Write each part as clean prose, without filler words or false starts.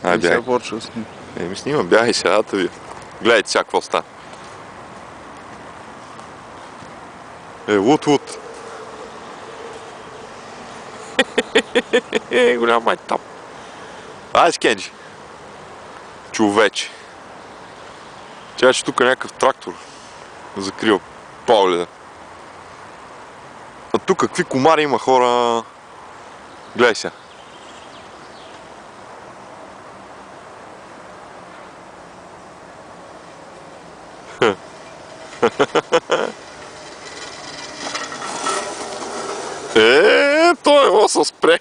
Ай, бягай. Сега почва да снимам. Еми снимам, бягай сега, да ви. Гледайте сега какво стана. Лут. Голям майтап. Ай, Скенджи. Човече. Чакай, че тук е някакъв трактор. Закрива погледа. А тук какви комари има, хора. Гледай сега. Той е се спре.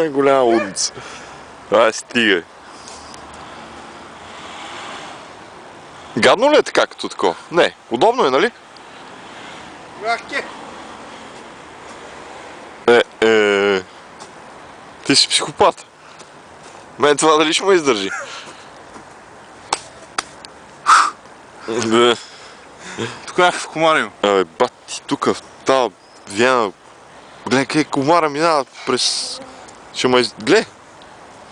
Голяма лудница. Ай, стига. Гадно ли е така като такова? Не, удобно е, нали? Ти си психопат. Мен това дали ще ме издържи? Тук някакъв комар има. Абе, бати, тук в тази Виена. Гледай, къде комара минава през... Ще ме гледай.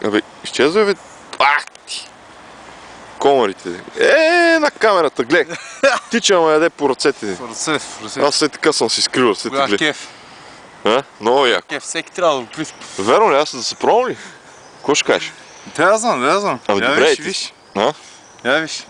Абе, изчезва, бе. Ах ти! Комарите. На камерата, гледай. Тича ме яде по ръцете. В ръце. Аз след така съм си скрил ръцете, Голям гледай. кеф. Много яко. Кеф, всеки трябва да го приспи. Верно ли? Аз да се пробвам ли? Какво ще кажеш? Да, я знам. Ами Я добре, виж, ти. виж. А? Я виж.